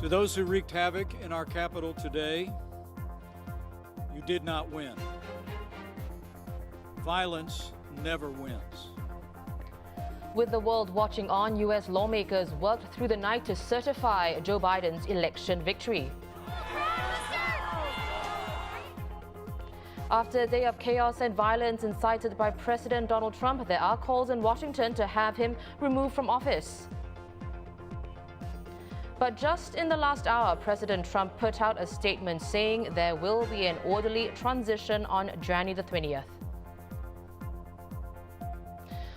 To those who wreaked havoc in our capital today, you did not win. Violence never wins. With the world watching on, U.S. lawmakers worked through the night to certify Joe Biden's election victory. After a day of chaos and violence incited by President Donald Trump, there are calls in Washington to have him removed from office. But just in the last hour, President Trump put out a statement saying there will be an orderly transition on January the 20th.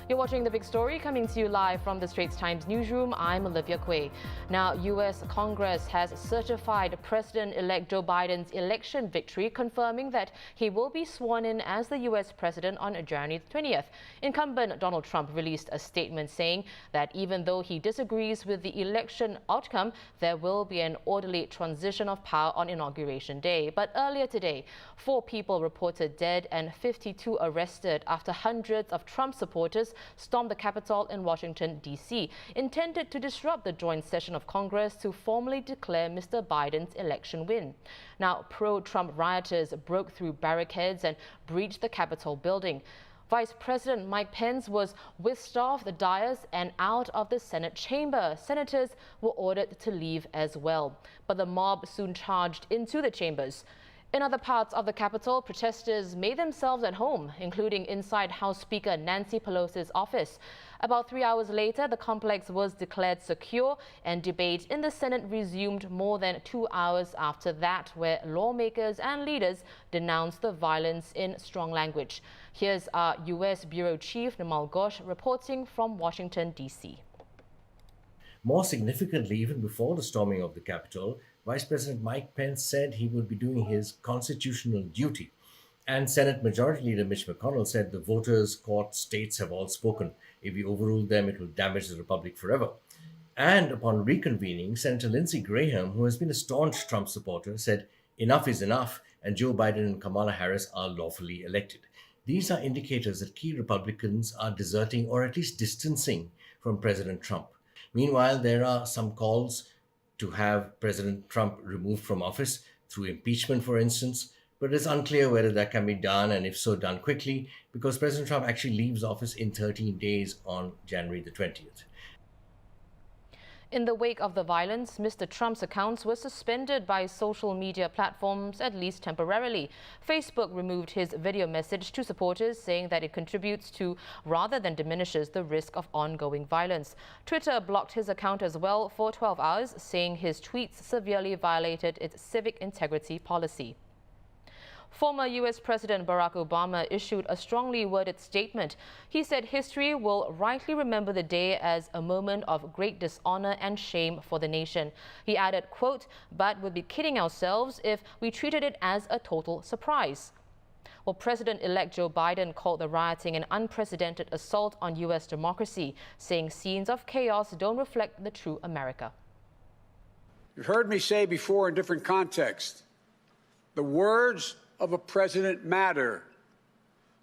You're watching The Big Story, coming to you live from the Straits Times newsroom. I'm Olivia Quay. Now, U.S. Congress has certified President-elect Joe Biden's election victory, confirming that he will be sworn in as the U.S. president on January 20th. Incumbent Donald Trump released a statement saying that even though he disagrees with the election outcome, there will be an orderly transition of power on Inauguration Day. But earlier today, 4 people reported dead and 52 arrested after hundreds of Trump supporters stormed the Capitol in Washington, D.C., intended to disrupt the joint session of Congress to formally declare Mr. Biden's election win. Now, pro-Trump rioters broke through barricades and breached the Capitol building. Vice President Mike Pence was whisked off the dais and out of the Senate chamber. Senators were ordered to leave as well, but the mob soon charged into the chambers. In other parts of the Capitol, protesters made themselves at home, including inside House Speaker Nancy Pelosi's office. About 3 hours later, the complex was declared secure and debate in the Senate resumed more than 2 hours after that, where lawmakers and leaders denounced the violence in strong language. Here's our U.S. Bureau Chief Nimal Ghosh reporting from Washington, D.C. More significantly, even before the storming of the Capitol, Vice President Mike Pence said he would be doing his constitutional duty. And Senate Majority Leader Mitch McConnell said the voters, court, states have all spoken. If we overrule them, it will damage the republic forever. And upon reconvening, Senator Lindsey Graham, who has been a staunch Trump supporter, said enough is enough and Joe Biden and Kamala Harris are lawfully elected. These are indicators that key Republicans are deserting or at least distancing from President Trump. Meanwhile, there are some calls to have President Trump removed from office through impeachment, for instance, but it's unclear whether that can be done, and if so, done quickly, because President Trump actually leaves office in 13 days on January the 20th. In the wake of the violence, Mr. Trump's accounts were suspended by social media platforms, at least temporarily. Facebook removed his video message to supporters, saying that it contributes to rather than diminishes the risk of ongoing violence. Twitter blocked his account as well for 12 hours, saying his tweets severely violated its civic integrity policy. Former U.S. President Barack Obama issued a strongly worded statement. He said history will rightly remember the day as a moment of great dishonor and shame for the nation. He added, quote, "but we'd be kidding ourselves if we treated it as a total surprise." Well, President-elect Joe Biden called the rioting an unprecedented assault on U.S. democracy, saying scenes of chaos don't reflect the true America. You've heard me say before in different contexts, the words of a president matter,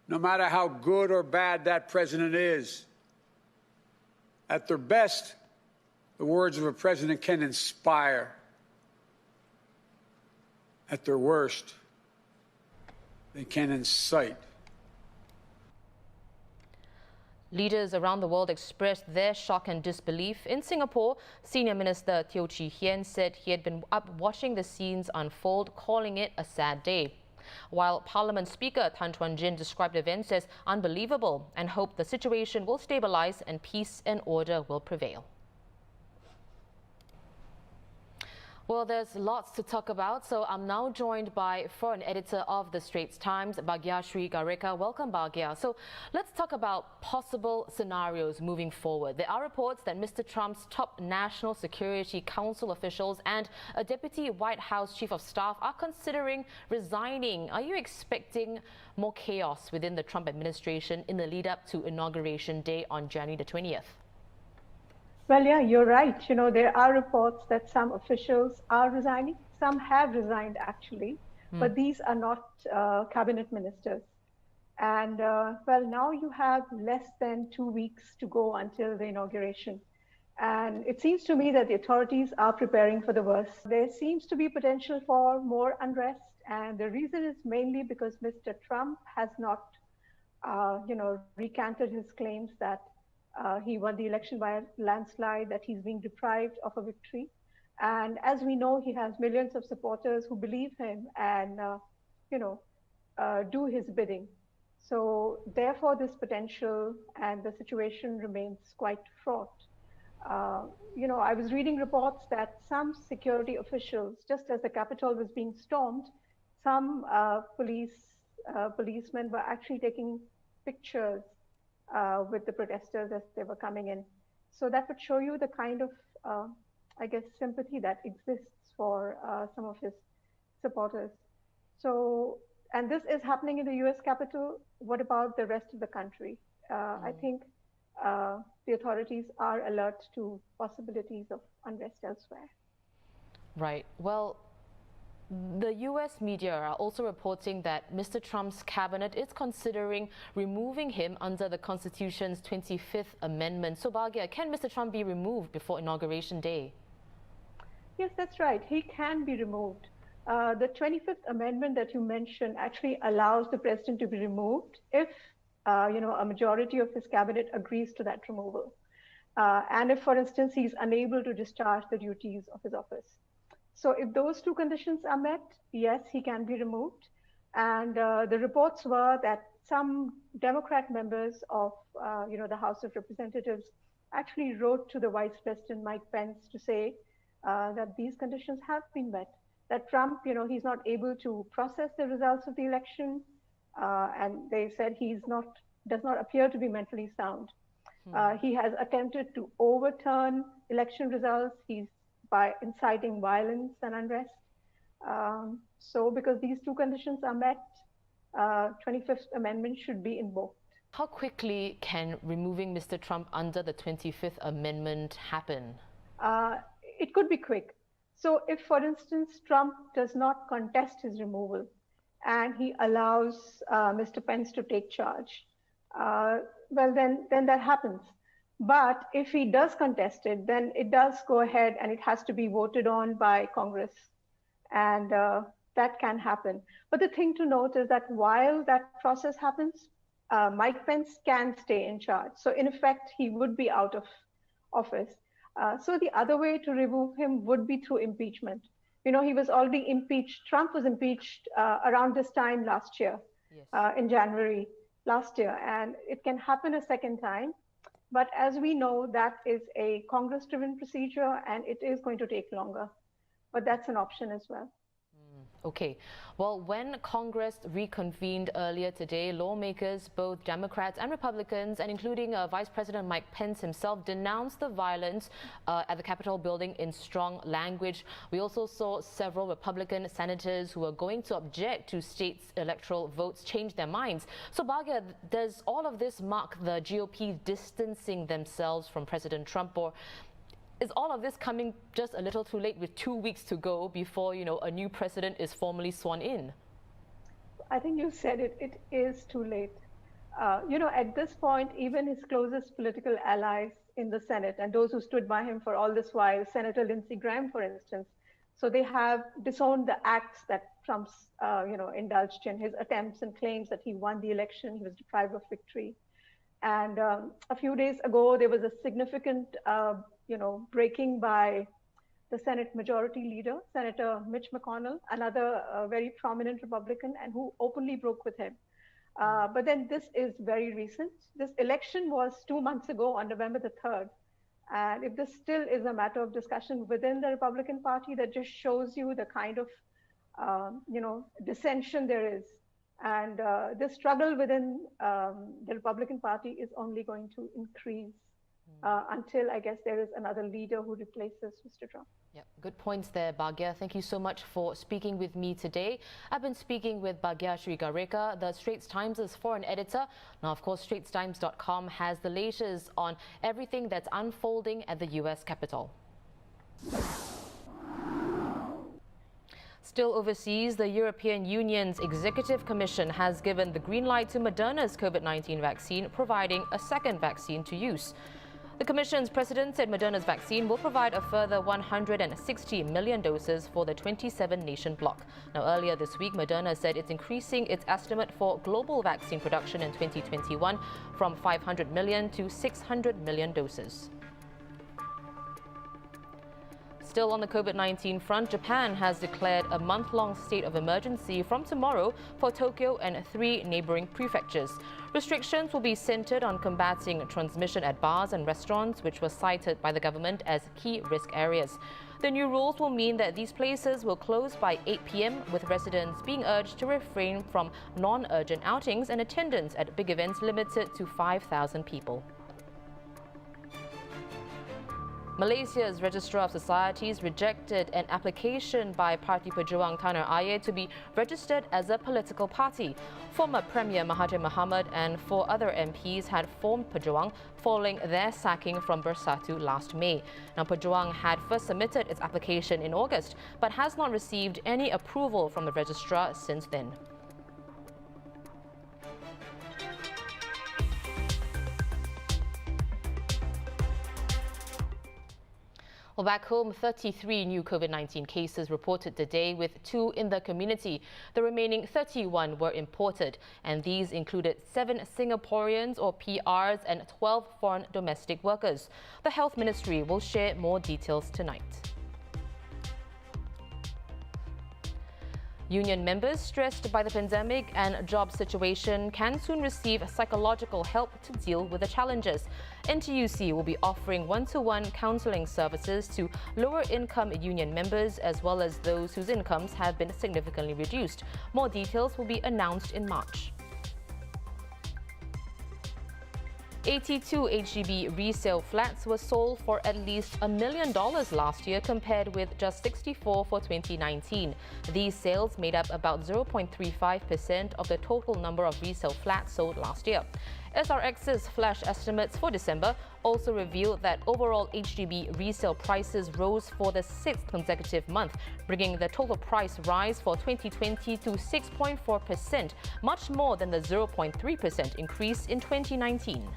no matter how good or bad that president is. At their best, the words of a president can inspire. At their worst, they can incite. Leaders around the world expressed their shock and disbelief. In Singapore, Senior Minister Teo Chee Hean said he had been up watching the scenes unfold, calling it a sad day. While Parliament Speaker Tan Chuan Jin described events as unbelievable and hoped the situation will stabilize and peace and order will prevail. Well, there's lots to talk about, so I'm now joined by foreign editor of the Straits Times, Bhagyashree Garekar. Welcome, Bhagya. So let's talk about possible scenarios moving forward. There are reports that Mr. Trump's top National Security Council officials and a deputy White House chief of staff are considering resigning. Are you expecting more chaos within the Trump administration in the lead up to Inauguration Day on January the 20th? Well, yeah, you're right. You know, there are reports that some officials are resigning. Some have resigned, actually, but these are not cabinet ministers. And, well, now you have less than 2 weeks to go until the inauguration. And it seems to me that the authorities are preparing for the worst. There seems to be potential for more unrest. And the reason is mainly because Mr. Trump has not, recanted his claims that he won the election by a landslide, that he's being deprived of a victory. And as we know, he has millions of supporters who believe him and, do his bidding. So therefore, this potential and the situation remains quite fraught. I was reading reports that some security officials, just as the Capitol was being stormed, some policemen were actually taking pictures with the protesters as they were coming in. So that would show you the kind of, sympathy that exists for some of his supporters. So, and this is happening in the US Capitol. What about the rest of the country? I think the authorities are alert to possibilities of unrest elsewhere. Right. Well, the US media are also reporting that Mr. Trump's cabinet is considering removing him under the Constitution's 25th Amendment. So, Bhagya, can Mr. Trump be removed before Inauguration Day? Yes, that's right. He can be removed. The 25th Amendment that you mentioned actually allows the president to be removed if, a majority of his cabinet agrees to that removal. And if, for instance, he's unable to discharge the duties of his office. So if those two conditions are met, yes, he can be removed. And the reports were that some Democrat members of, the House of Representatives actually wrote to the Vice President Mike Pence to say that these conditions have been met. That Trump, he's not able to process the results of the election, and they said does not appear to be mentally sound. He has attempted to overturn election results. He's by inciting violence and unrest. So because these two conditions are met, 25th Amendment should be invoked. How quickly can removing Mr. Trump under the 25th Amendment happen? It could be quick. So if, for instance, Trump does not contest his removal and he allows Mr. Pence to take charge, then that happens. But if he does contest it, then it does go ahead and it has to be voted on by Congress. And that can happen. But the thing to note is that while that process happens, Mike Pence can stay in charge. So in effect, he would be out of office. So the other way to remove him would be through impeachment. He was already impeached. Trump was impeached around this time last year, yes. In January last year. And it can happen a second time. But as we know, that is a Congress-driven procedure and it is going to take longer. But that's an option as well. Okay. Well, when Congress reconvened earlier today, lawmakers, both Democrats and Republicans, and including Vice President Mike Pence himself, denounced the violence at the Capitol building in strong language. We also saw several Republican senators who are going to object to states' electoral votes change their minds. So, Bhagyashree, does all of this mark the GOP distancing themselves from President Trump, or is all of this coming just a little too late with 2 weeks to go before, a new president is formally sworn in? I think you said it. It is too late. At this point, even his closest political allies in the Senate and those who stood by him for all this while, Senator Lindsey Graham, for instance, so they have disowned the acts that Trump's, indulged in, his attempts and claims that he won the election, he was deprived of victory. And a few days ago, there was a significant breaking by the Senate Majority Leader, Senator Mitch McConnell, another very prominent Republican, and who openly broke with him. But then this is very recent. This election was 2 months ago on November the 3rd. And if this still is a matter of discussion within the Republican Party, that just shows you the kind of, dissension there is. And this struggle within the Republican Party is only going to increase until, I guess, there is another leader who replaces Mr. Trump. Yeah, good points there, Bhagyashree. Thank you so much for speaking with me today. I've been speaking with Bhagyashree Garekar, the Straits Times' foreign editor. Now, of course, straitstimes.com has the latest on everything that's unfolding at the US Capitol. Still overseas, the European Union's Executive Commission has given the green light to Moderna's COVID-19 vaccine, providing a second vaccine to use. The Commission's president said Moderna's vaccine will provide a further 160 million doses for the 27-nation bloc. Now, earlier this week, Moderna said it's increasing its estimate for global vaccine production in 2021 from 500 million to 600 million doses. Still on the COVID-19 front, Japan has declared a month-long state of emergency from tomorrow for Tokyo and 3 neighboring prefectures. Restrictions will be centered on combating transmission at bars and restaurants, which were cited by the government as key risk areas. The new rules will mean that these places will close by 8 p.m, with residents being urged to refrain from non-urgent outings and attendance at big events limited to 5,000 people. Malaysia's Registrar of Societies rejected an application by Parti Pejuang Tanah Air to be registered as a political party. Former Premier Mahathir Mohamad and 4 other MPs had formed Pejuang following their sacking from Bersatu last May. Now, Pejuang had first submitted its application in August, but has not received any approval from the registrar since then. Well, back home, 33 new COVID-19 cases reported today, with 2 in the community. The remaining 31 were imported, and these included 7 Singaporeans or PRs and 12 foreign domestic workers. The Health Ministry will share more details tonight. Union members stressed by the pandemic and job situation can soon receive psychological help to deal with the challenges. NTUC will be offering one-to-one counselling services to lower-income union members as well as those whose incomes have been significantly reduced. More details will be announced in March. 82 HDB resale flats were sold for at least $1 million last year, compared with just 64 for 2019. These sales made up about 0.35% of the total number of resale flats sold last year. SRX's flash estimates for December also revealed that overall HDB resale prices rose for the 6th consecutive month, bringing the total price rise for 2020 to 6.4%, much more than the 0.3% increase in 2019.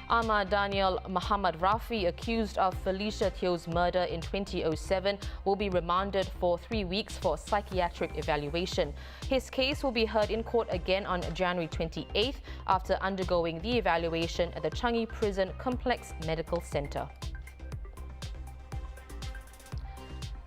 Ahmad Daniel Muhammad Rafi, accused of Felicia Teo's murder in 2007, will be remanded for 3 weeks for psychiatric evaluation. His case will be heard in court again on January 28th after undergoing the evaluation at the Changi Prison Complex Medical Centre.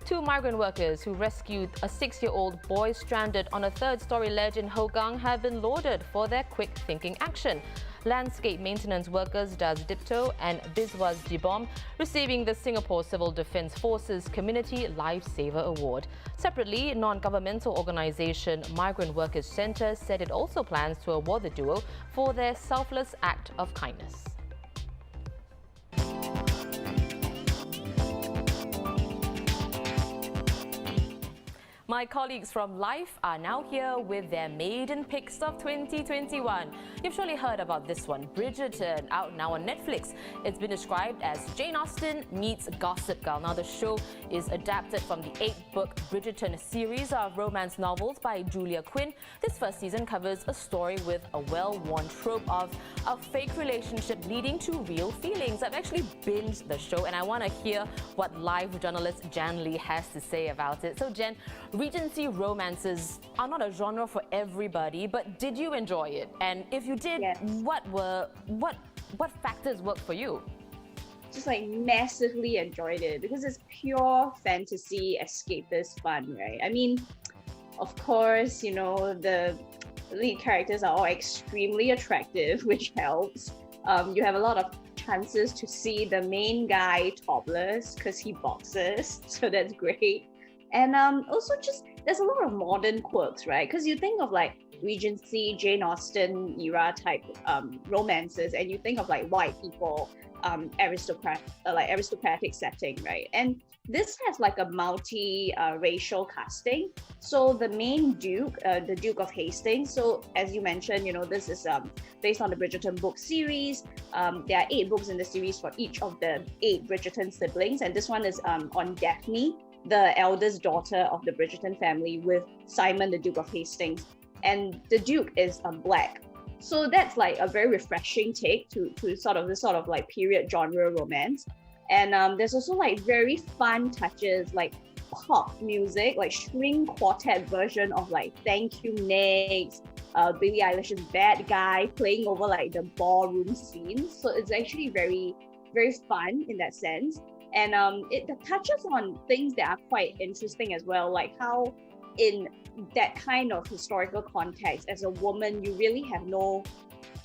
2 migrant workers who rescued a 6-year-old boy stranded on a 3rd-story ledge in Hougang have been lauded for their quick-thinking action. Landscape maintenance workers Das Dipto and Biswas Jibom receiving the Singapore Civil Defence Forces Community Lifesaver Award. Separately, non-governmental organisation Migrant Workers Centre said it also plans to award the duo for their selfless act of kindness. My colleagues from Life are now here with their maiden picks of 2021. You've surely heard about this one, Bridgerton, out now on Netflix. It's been described as Jane Austen meets Gossip Girl. Now, the show is adapted from the 8-book Bridgerton series of romance novels by Julia Quinn. This first season covers a story with a well-worn trope of a fake relationship leading to real feelings. I've actually binged the show, and I want to hear what Live journalist Jan Lee has to say about it. So, Jen, Regency romances are not a genre for everybody, but did you enjoy it? And if you did, Yes. what factors worked for you? Just like massively enjoyed it because it's pure fantasy, escapist fun, right? I mean, of course, you know, the lead characters are all extremely attractive, which helps. You have a lot of chances to see the main guy topless because he boxes, so that's great. And also just there's a lot of modern quirks, right? Because you think of like Regency, Jane Austen era type romances, and you think of like white people, aristocratic setting, right? And this has like a multi-racial casting. So the main Duke, the Duke of Hastings. So as you mentioned, you know, this is based on the Bridgerton book series. There are 8 books in the series for each of the 8 Bridgerton siblings, and this one is on Daphne, the eldest daughter of the Bridgerton family, with Simon, the Duke of Hastings. And the Duke is black. So that's like a very refreshing take to sort of this sort of like period genre romance. And there's also like very fun touches like pop music, like string quartet version of like Thank You Next, Billie Eilish's Bad Guy playing over like the ballroom scenes. So it's actually very, very fun in that sense. And it touches on things that are quite interesting as well, like how in that kind of historical context, as a woman, you really have no,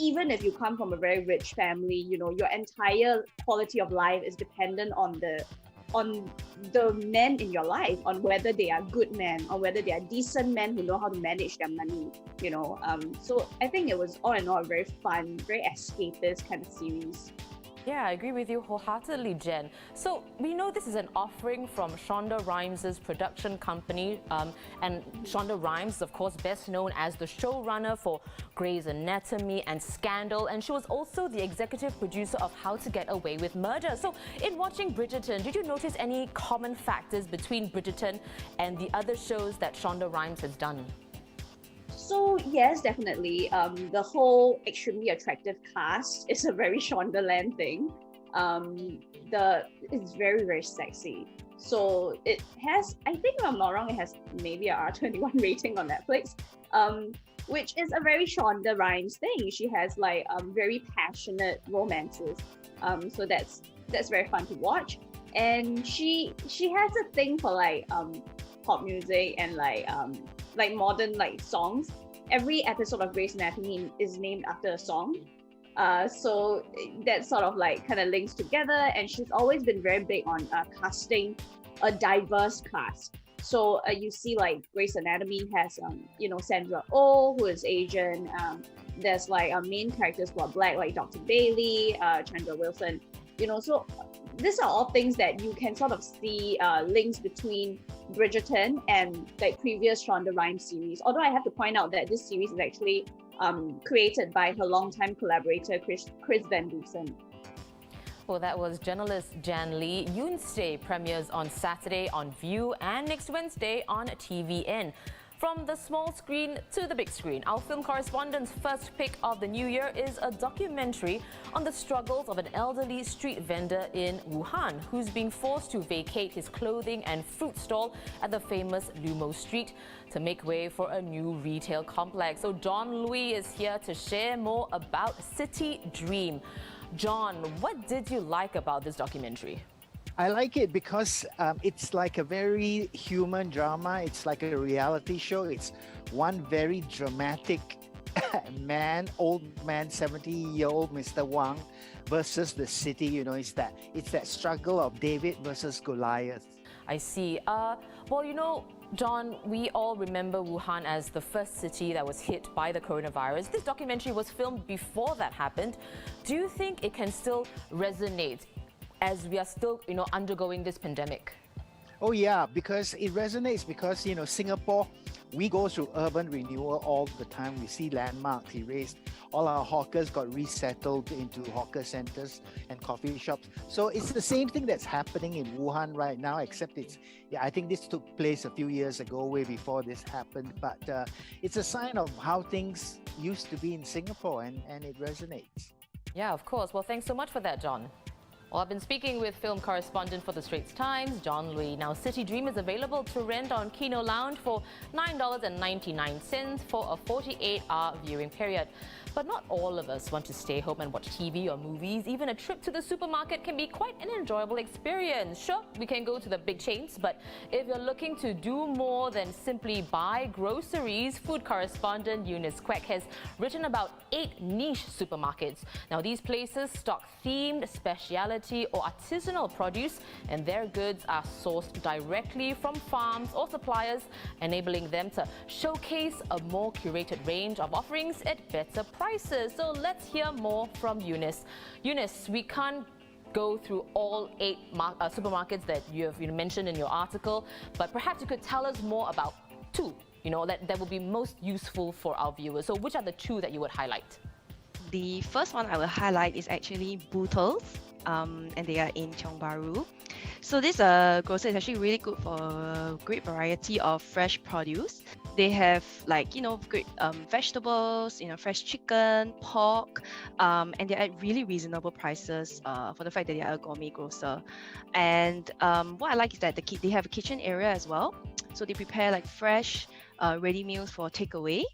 even if you come from a very rich family, you know, your entire quality of life is dependent on the men in your life, on whether they are good men, or whether they are decent men who know how to manage their money, you know. So I think it was all in all a very fun, very escapist kind of series. Yeah, I agree with you wholeheartedly, Jen. So we know this is an offering from Shonda Rhimes' production company, and Shonda Rhimes is, of course, best known as the showrunner for Grey's Anatomy and Scandal, and she was also the executive producer of How to Get Away with Murder. So in watching Bridgerton, did you notice any common factors between Bridgerton and the other shows that Shonda Rhimes has done? So yes, definitely. The whole extremely attractive cast is a very Shondaland thing. It's very, very sexy. So it has, I think if I'm not wrong, it has maybe a R21 rating on Netflix, which is a very Shonda Rhimes thing. She has like very passionate romances. So that's very fun to watch. And she has a thing for like pop music and like modern like songs. Every episode of Grey's Anatomy is named after a song. So that sort of like kind of links together, and she's always been very big on casting a diverse cast. So you see like Grey's Anatomy has you know, Sandra Oh, who is Asian. There's like main characters who are black, like Dr. Bailey, Chandra Wilson, you know. So these are all things that you can sort of see links between Bridgerton and like previous Shonda Rhimes series. Although I have to point out that this series is actually created by her longtime collaborator Chris Van Dusen. Well, that was journalist Jan Lee. Wednesday premieres on Saturday on View and next Wednesday on TVN. From the small screen to the big screen, our film correspondent's first pick of the new year is a documentary on the struggles of an elderly street vendor in Wuhan who's being forced to vacate his clothing and fruit stall at the famous Lumo Street to make way for a new retail complex. So John Lui is here to share more about City Dream. John, what did you like about this documentary? I like it because it's like a very human drama. It's like a reality show. It's one very dramatic man, old man, 70-year-old Mr. Wang versus the city. You know, it's that struggle of David versus Goliath. I see. Well, you know, John, we all remember Wuhan as the first city that was hit by the coronavirus. This documentary was filmed before that happened. Do you think it can still resonate as we are still, you know, undergoing this pandemic? Oh yeah, because it resonates because, you know, Singapore, we go through urban renewal all the time. We see landmarks erased. All our hawkers got resettled into hawker centers and coffee shops. So it's the same thing that's happening in Wuhan right now, except I think this took place a few years ago, way before this happened. But it's a sign of how things used to be in Singapore, and it resonates. Yeah, of course. Well, thanks so much for that, John. Well, I've been speaking with film correspondent for the Straits Times, John Lui. Now, City Dream is available to rent on Kino Lounge for $9.99 for a 48-hour viewing period. But not all of us want to stay home and watch TV or movies. Even a trip to the supermarket can be quite an enjoyable experience. Sure, we can go to the big chains, but if you're looking to do more than simply buy groceries, food correspondent Eunice Quek has written about 8 niche supermarkets. Now, these places stock themed, specialty or artisanal produce, and their goods are sourced directly from farms or suppliers, enabling them to showcase a more curated range of offerings at better prices. So let's hear more from Eunice. Eunice, we can't go through all 8 supermarkets that you've mentioned in your article, but perhaps you could tell us more about 2, that will be most useful for our viewers. So which are the 2 that you would highlight? The first one I will highlight is actually Bootles, and they are in Tiong Bahru. So this grocer is actually really good for a great variety of fresh produce. They have great vegetables, fresh chicken, pork, and they're at really reasonable prices for the fact that they are a gourmet grocer. And what I like is that they have a kitchen area as well. So they prepare like fresh, ready meals for takeaway.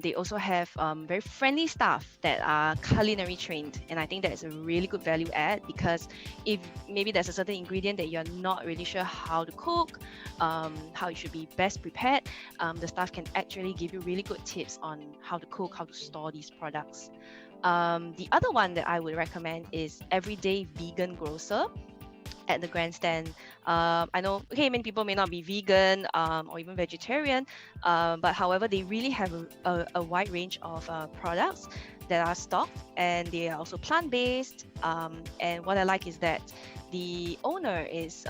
They also have very friendly staff that are culinary trained, and I think that is a really good value add, because if maybe there's a certain ingredient that you're not really sure how to cook, how it should be best prepared, the staff can actually give you really good tips on how to cook, how to store these products. The other one that I would recommend is Everyday Vegan Grocer at the Grandstand. I know, many people may not be vegan or even vegetarian, but however, they really have a wide range of products that are stocked, and they are also plant-based. And what I like is that the owner is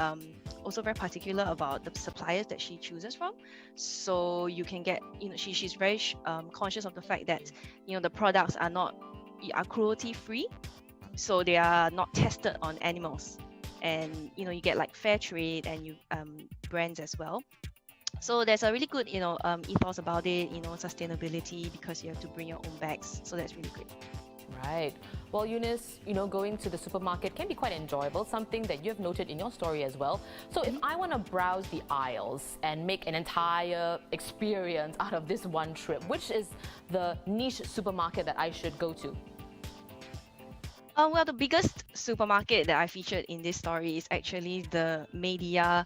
also very particular about the suppliers that she chooses from. So you can get, she's very conscious of the fact that, the products are cruelty-free, so they are not tested on animals. And you get like fair trade and brands as well. So there's a really good ethos about it, sustainability, because you have to bring your own bags. So that's really great. Right. Well, Eunice, going to the supermarket can be quite enjoyable, something that you have noted in your story as well. So if I want to browse the aisles and make an entire experience out of this one trip, which is the niche supermarket that I should go to? Well, the biggest supermarket that I featured in this story is actually the Mediya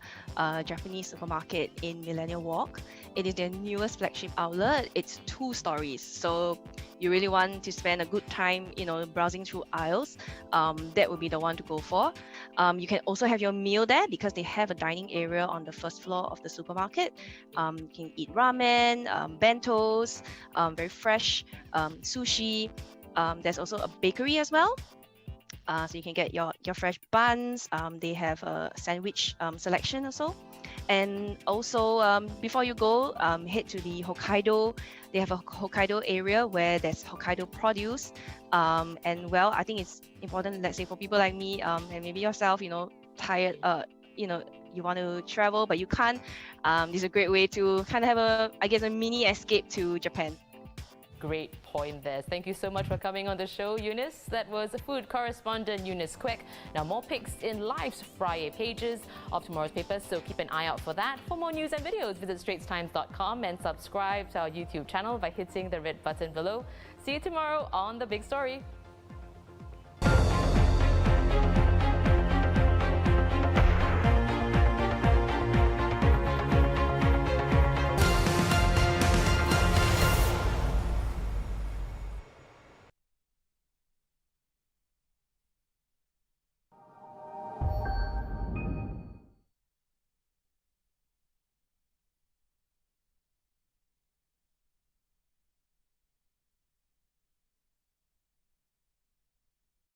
Japanese supermarket in Millennium Walk. It is their newest flagship outlet. It's 2 stories. So you really want to spend a good time, browsing through aisles, that would be the one to go for. You can also have your meal there because they have a dining area on the first floor of the supermarket. You can eat ramen, bentos, very fresh sushi. There's also a bakery as well. So you can get your fresh buns. They have a sandwich selection also. And also, before you go, head to the Hokkaido. They have a Hokkaido area where there's Hokkaido produce. And well, I think it's important, let's say for people like me, and maybe yourself, tired, you want to travel, but you can't. This is a great way to kind of have a mini escape to Japan. Great point there. Thank you so much for coming on the show, Eunice. That was food correspondent Eunice Quek. Now, more pics in Life's Friday pages of tomorrow's papers, so keep an eye out for that. For more news and videos, visit straitstimes.com and subscribe to our YouTube channel by hitting the red button below. See you tomorrow on The Big Story.